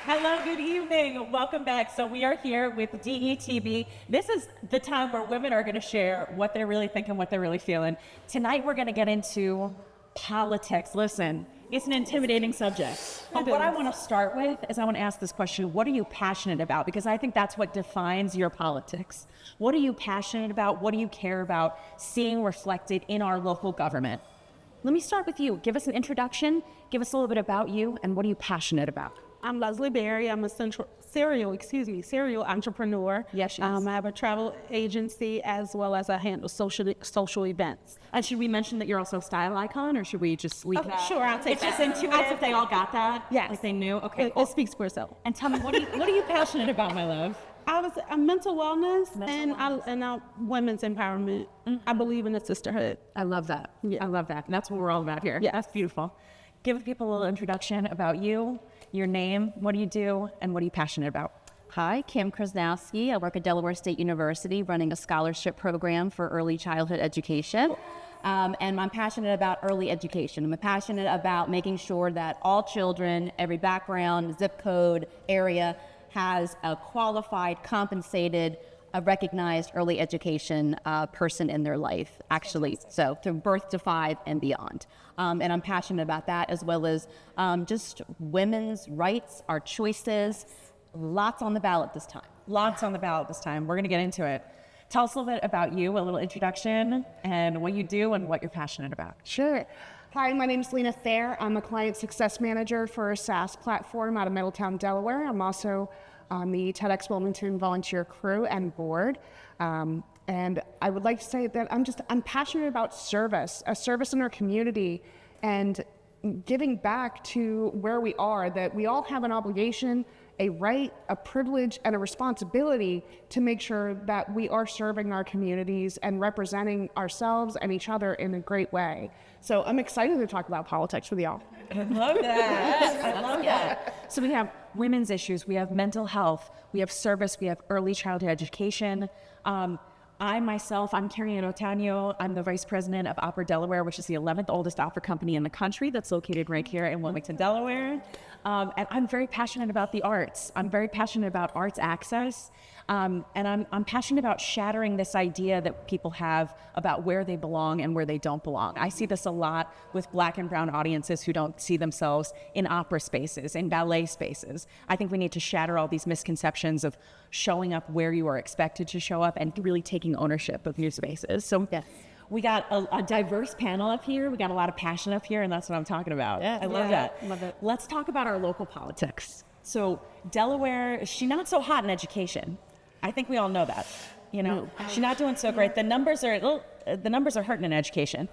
Hello, good evening. Welcome back. So we are here with DETV. This is the time where women are going to share what they're really thinking, what they're really feeling. Tonight, we're going to get into politics. Listen, it's an intimidating subject. But what I want to start with is I want to ask this question: what are you passionate about? Because I think that's what defines your politics. What are you passionate about? What do you care about seeing reflected in our local government? Let me start with you. Give us an introduction. Give us a little bit about you and what are you passionate about? I'm Leslie Berry. I'm a serial entrepreneur. Yes, she is. I have a travel agency as well as I handle social events. And should we mention that you're also a style icon, or should we just leave that? Sure, I'll take it's that. It's just intuitive. They all got that? Yes. Like they knew? Okay, It cool. speaks for itself. And tell me, what are you passionate about, my love? I was mental wellness and women's empowerment. I believe in the sisterhood. I love that. Yeah. I love that. And that's what we're all about here. Yeah. That's beautiful. Give people a little introduction about you, your name, what do you do, and what are you passionate about? Hi, Kim Krasnowski. I work at Delaware State University running a scholarship program for early childhood education. And I'm passionate about early education. I'm passionate about making sure that all children, every background, zip code, area, has a qualified, compensated, a recognized early education person in their life, actually. So from birth to 5 and beyond. And I'm passionate about that, as well as just women's rights, our choices. Lots on the ballot this time. Lots on the ballot this time. We're going to get into it. Tell us a little bit about you, a little introduction, and what you do and what you're passionate about. Sure. Hi, my name is Lena Thayer. I'm a client success manager for a SaaS platform out of Middletown, Delaware. I'm also on the TEDx Wilmington volunteer crew and board. And I would like to say that I'm passionate about service, a service in our community, and giving back to where we are, that we all have an obligation, a right, a privilege, and a responsibility to make sure that we are serving our communities and representing ourselves and each other in a great way. So I'm excited to talk about politics with y'all. I love that. I love that. So we have women's issues, we have mental health, we have service, we have early childhood education. I myself, I'm Carrie Otanio. I'm the vice president of Opera Delaware, which is the 11th oldest opera company in the country that's located right here in Wilmington, Delaware. And I'm very passionate about the arts. I'm very passionate about arts access. And I'm passionate about shattering this idea that people have about where they belong and where they don't belong. I see this a lot with Black and brown audiences who don't see themselves in opera spaces, in ballet spaces. I think we need to shatter all these misconceptions of showing up where you are expected to show up and really taking ownership of new spaces. So Yes. we got a diverse panel up here. We got a lot of passion up here, and that's what I'm talking about. Yeah. I love that. Love it. Let's talk about our local politics. So Delaware, she's not so hot in education. I think we all know that. You know, she's not doing so great. The numbers are hurting in education.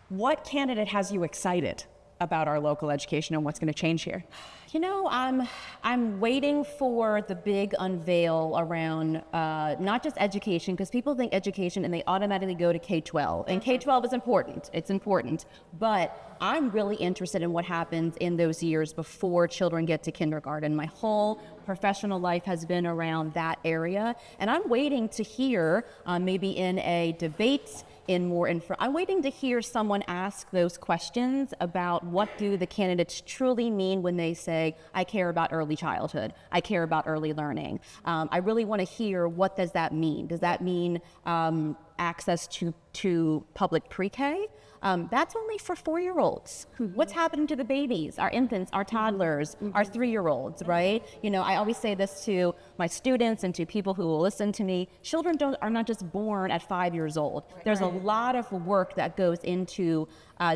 What candidate has you excited about our local education and what's going to change here? You know, I'm waiting for the big unveil around not just education, because people think education and they automatically go to K-12. And K-12 is important. It's important. But I'm really interested in what happens in those years before children get to kindergarten. My whole professional life has been around that area. And I'm waiting to hear, maybe in a debate, I'm waiting to hear someone ask those questions about what do the candidates truly mean when they say, I care about early childhood, I care about early learning. I really want to hear, what does that mean? Does that mean access to public pre-K? That's only for 4-year-olds. What's happening to the babies, our infants, our toddlers, our 3-year-olds, right? You know, I always say this to my students and to people who will listen to me. Children are not just born at 5 years old. There's a lot of work that goes into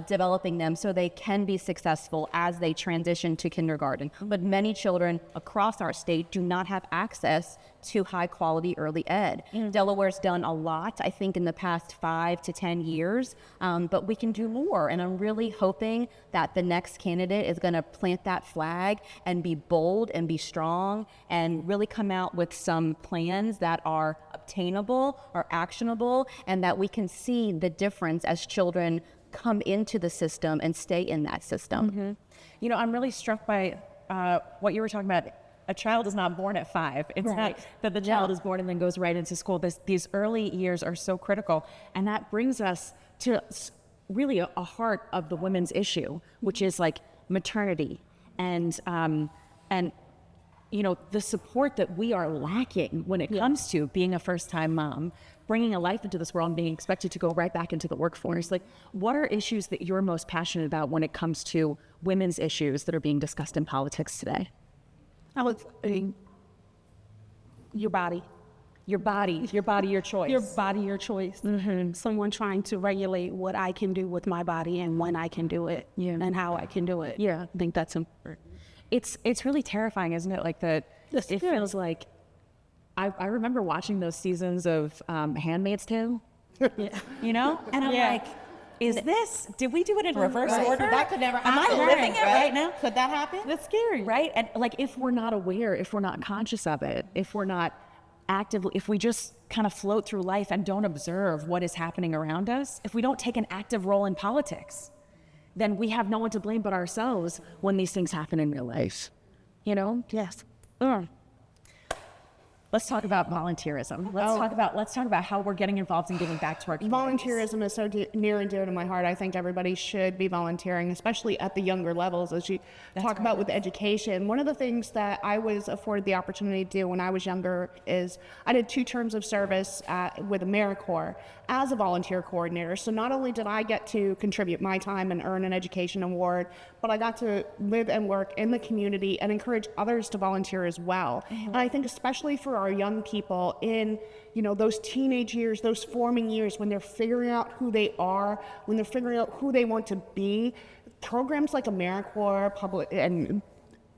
developing them so they can be successful as they transition to kindergarten. But many children across our state do not have access to high quality early ed. Delaware's done a lot, I think, in the past 5 to 10 years, but we can do more. And I'm really hoping that the next candidate is going to plant that flag and be bold and be strong and really come out with some plans that are obtainable or actionable, and that we can see the difference as children come into the system and stay in that system. You know, I'm really struck by what you were talking about. A child is not born at 5. It's not that the child is born and then goes right into school. These early years are so critical. And that brings us to really a heart of the women's issue, which is like maternity and you know, the support that we are lacking when it comes to being a first-time mom, bringing a life into this world and being expected to go right back into the workforce. Like, what are issues that you're most passionate about when it comes to women's issues that are being discussed in politics today? I would say your body. Your body, your choice. Your body, your choice. Someone trying to regulate what I can do with my body and when I can do it and how I can do it. Yeah. I think that's important. It's really terrifying, isn't it? Like that, it feels like, I remember watching those seasons of Handmaid's Tale, you know? And I'm like, did we do it in reverse order? That could never happen. Am I living it right now? Could that happen? That's scary. Right? And like, if we're not aware, if we're not conscious of it, if we're not actively, if we just kind of float through life and don't observe what is happening around us, if we don't take an active role in politics, then we have no one to blame but ourselves when these things happen in real life. You know? Yes. Let's talk about volunteerism. Let's talk about how we're getting involved and giving back to our communities. Volunteerism is so near and dear to my heart. I think everybody should be volunteering, especially at the younger levels, as you talk about with education. One of the things that I was afforded the opportunity to do when I was younger is I did 2 terms of service with AmeriCorps as a volunteer coordinator. So not only did I get to contribute my time and earn an education award, but I got to live and work in the community and encourage others to volunteer as well. And I think especially for our young people in, you know, those teenage years, those forming years when they're figuring out who they are, when they're figuring out who they want to be, programs like AmeriCorps,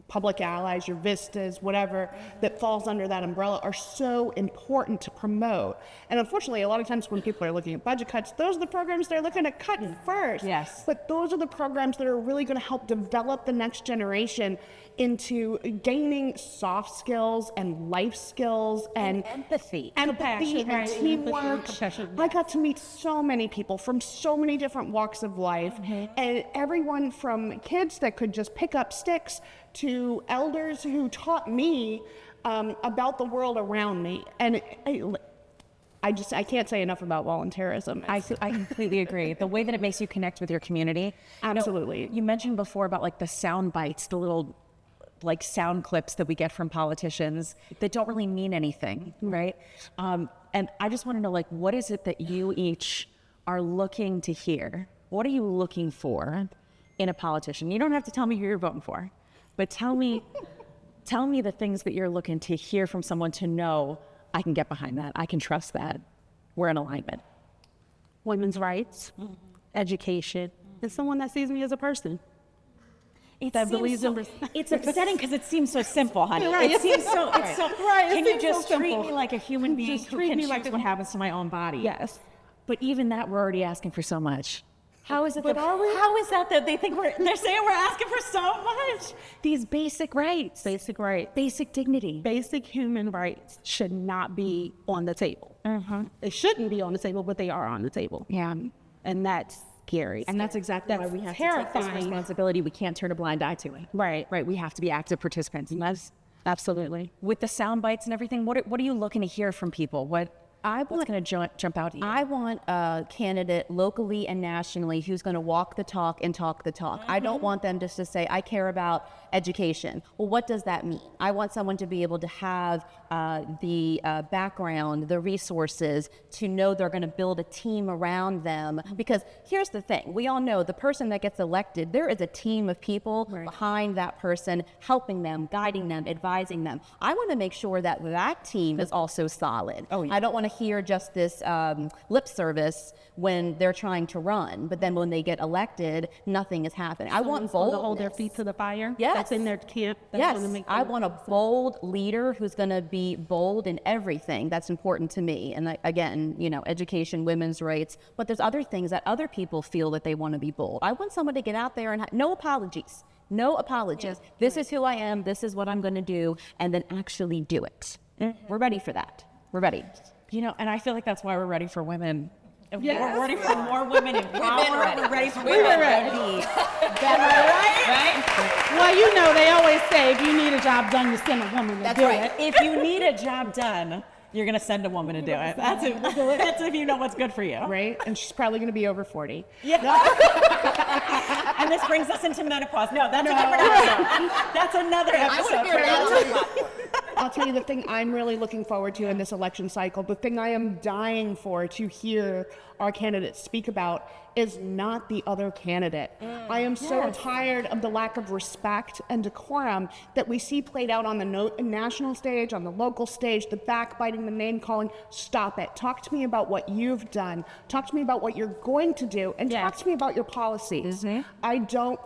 Public Allies, your Vistas, whatever that falls under that umbrella are so important to promote. And unfortunately, a lot of times when people are looking at budget cuts, those are the programs they're looking to cut first. Yes. But those are the programs that are really going to help develop the next generation into gaining soft skills and life skills and empathy. and Compassion, teamwork. compassion. I got to meet so many people from so many different walks of life, and everyone from kids that could just pick up sticks to elders who taught me about the world around me. And I can't say enough about volunteerism. I completely agree. The way that it makes you connect with your community. Absolutely. You mentioned before about like the sound bites, the little like sound clips that we get from politicians that don't really mean anything, right? And I just want to know, like, what is it that you each are looking to hear? What are you looking for in a politician? You don't have to tell me who you're voting for, but tell me the things that you're looking to hear from someone to know I can get behind that. I can trust that. We're in alignment. Women's rights, education, and someone that sees me as a person. It's upsetting because it seems so simple, honey. Right. It seems so. It's so. Right. Can It you seems just so treat simple. me like a human being Just who treat can me choose like what happens to my own body? Yes. But even that, we're already asking for so much. How is it? But are we? How is that they think they're saying we're asking for so much? These basic rights, Basic rights. basic dignity. Basic human rights should not be on the table. They shouldn't be on the table, but they are on the table. Yeah. And that's scary. And that's exactly why we have to take this terrifying. responsibility. We can't turn a blind eye to it. Right. Right. We have to be active participants. And that's Absolutely. with the sound bites and everything. What are you looking to hear from people? What's going to jump out at you? I want a candidate locally and nationally who's going to walk the talk and talk the talk. I don't want them just to say, I care about education. Well, what does that mean? I want someone to be able to have the background, the resources, to know they're going to build a team around them. Because here's the thing. We all know the person that gets elected, there is a team of people behind that person, helping them, guiding them, advising them. I want to make sure that that team is also solid. I don't want to hear just this lip service when they're trying to run, but then when they get elected, nothing is happening. I want To boldness. hold their feet to the fire. Yes. That's in their camp. That's Yes, gonna make I them- want a bold leader who's going to be bold in everything that's important to me. And again, you know, education, women's rights, but there's other things that other people feel that they want to be bold. I want someone to get out there and no apologies. No apologies. This is who I am. This is what I'm going to do, and then actually do it. We're ready for that. We're ready. You know, and I feel like that's why we're ready for women. Yes. We're ready for more women in power. ready. We're ready for We've women been ready. Well, you know, they always say if you need a job done, you send a woman to That's do right. it. If you need a job done, You're going to send a woman to do it. That's if you know what's good for you. Right? And she's probably going to be over 40. And this brings us into menopause. No, that's a different episode. That's another episode. I'll tell you the thing I'm really looking forward to in this election cycle, the thing I am dying for to hear our candidates speak about is not the other candidate. I am so tired of the lack of respect and decorum that we see played out on the national stage, on the local stage, the backbiting, the name calling. Stop it. Talk to me about what you've done. Talk to me about what you're going to do, and talk to me about your policies. I know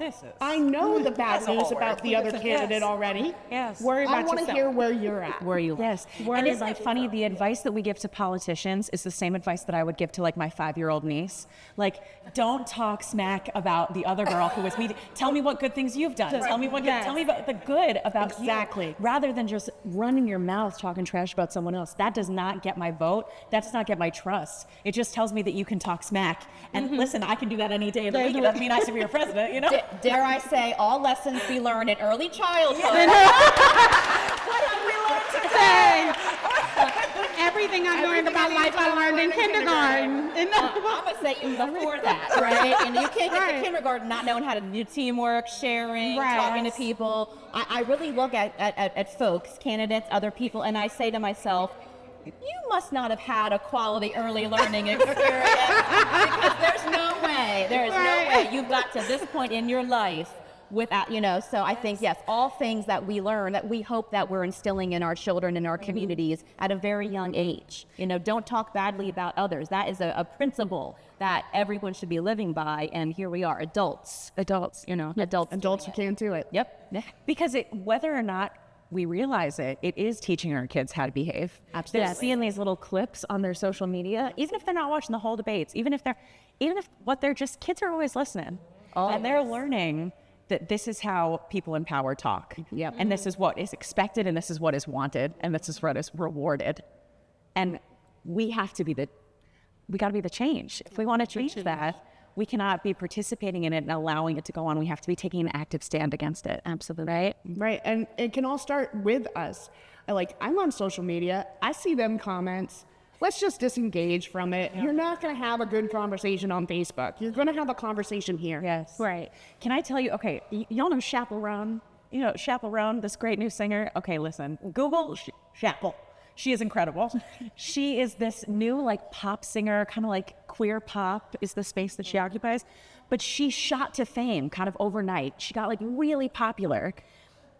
the bad news about the other candidate already. Yes. Worry about I want to yourself. hear where you're at. Where you Yes. And isn't it funny, the advice that we give to politicians is the same advice that I would give to like my 5-year-old niece. Like, don't talk smack about the other girl who was meeting. Tell me what good things you've done. Tell me tell me about the good about Exactly. you. Rather than just running your mouth talking trash about someone else. That does not get my vote. That does not get my trust. It just tells me that you can talk smack. And listen, I can do that any day of the week. It doesn't mean I should be your president, you know? Dare I say, all lessons we learn in early childhood. What have we learned today? Everything I learned about life, I learned in kindergarten. I'm gonna say even before that, right? And you can't get to kindergarten not knowing how to do teamwork, sharing, talking to people. I really look at folks, candidates, other people, and I say to myself, you must not have had a quality early learning experience because there's no way you've got to this point in your life without, so I think, yes, all things that we learn that we hope that we're instilling in our children and our communities at a very young age. Don't talk badly about others. That is a principle that everyone should be living by. And here we are, adults, adults Adults who can't do it. Yep. Because whether or not we realize it is teaching our kids how to behave. Absolutely. They're seeing these little clips on their social media, even if they're not watching the whole debates, even if kids are always listening. And they're learning that this is how people in power talk. Yep. And this is what is expected, and this is what is wanted, and this is what is rewarded. And we got to be the change. If we want to change that, we cannot be participating in it and allowing it to go on. We have to be taking an active stand against it. Absolutely. Right. And it can all start with us. I'm on social media. I see them comments. Let's just disengage from it. You're not going to have a good conversation on Facebook. You're going to have a conversation here. Yes. Right. Can I tell you, okay, y'all know Chappell Roan? Chappell Roan, this great new singer? Okay, listen, Google Chappell. She is incredible. She is this new pop singer, kind of like queer pop is the space that she occupies. But she shot to fame kind of overnight. She got really popular.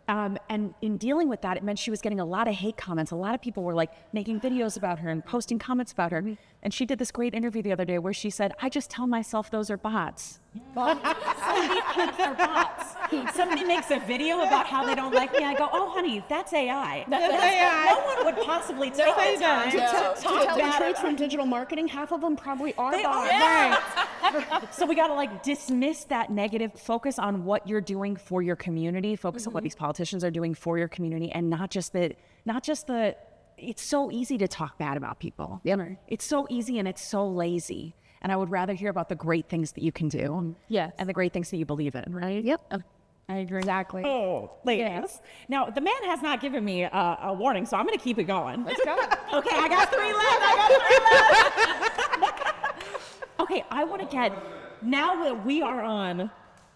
And in dealing with that, it meant she was getting a lot of hate comments. A lot of people were making videos about her and posting comments about her. And she did this great interview the other day where she said, I just tell myself those are bots. Somebody thinks they're bots. Somebody makes a video about how they don't like me. I go, oh, honey, that's AI. That's AI. No one would possibly take the time to To talk tell the about truth from digital marketing, half of them probably are They bots. are. So we got to dismiss that negative, focus on what you're doing for your community, focus on what these politicians are doing for your community, and not just the it's so easy to talk bad about people. It's so easy and it's so lazy. And I would rather hear about the great things that you can do. Yes. And the great things that you believe in, right? Yep. I agree. Exactly. Oh, ladies. Now, the man has not given me a warning, so I'm going to keep it going. Let's go. Okay, I got 3 left. Okay, I want to get, now that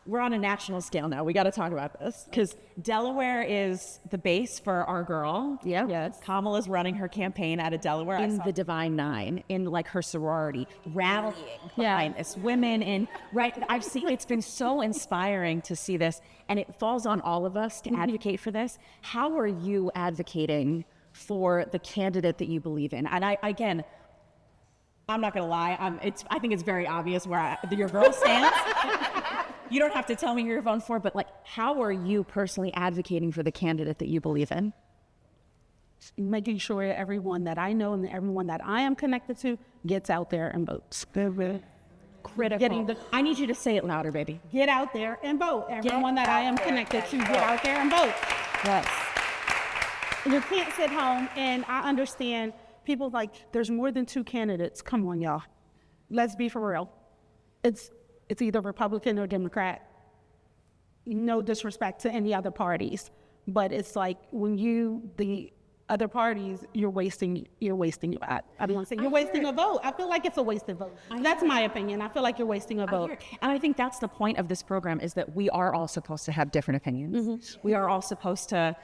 we're on a national scale now. We got to talk about this because Delaware is the base for our girl. Yeah. Yes. Kamala's running her campaign out of Delaware in the Divine Nine, in her sorority, rallying behind this women. And I've seen, it's been so inspiring to see this, and it falls on all of us to advocate for this. How are you advocating for the candidate that you believe in? And I'm not going to lie. I think it's very obvious where your girl stands. You don't have to tell me who you're voting for, but how are you personally advocating for the candidate that you believe in? Making sure everyone that I know and everyone that I am connected to gets out there and votes. Critical. I need you to say it louder, baby. Get out there and vote. Everyone that I am connected to, get out there and vote. Yes. You can't sit home, and I understand people there's more than 2 candidates. Come on, y'all. Let's be for real. It's either Republican or Democrat. No disrespect to any other parties, but it's when other parties, you're wasting your I don't want to say you're wasting a vote. I feel like it's a wasted vote. That's my opinion. I feel like you're wasting a vote. And I think that's the point of this program, is that we are all supposed to have different opinions. We are all supposed to,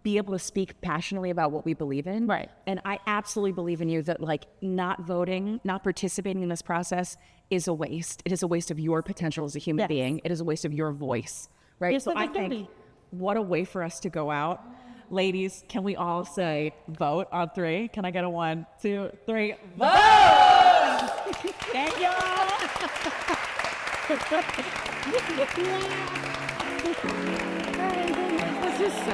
be able to speak passionately about what we believe in. Right. And I absolutely believe in you that not voting, not participating in this process is a waste. It is a waste of your potential as a human being. It is a waste of your voice. Right. Your So I civic think duty. what a way for us to go out. Ladies, can we all say vote on 3? Can I get a 1, 2, 3? Vote! Thank y'all. This is so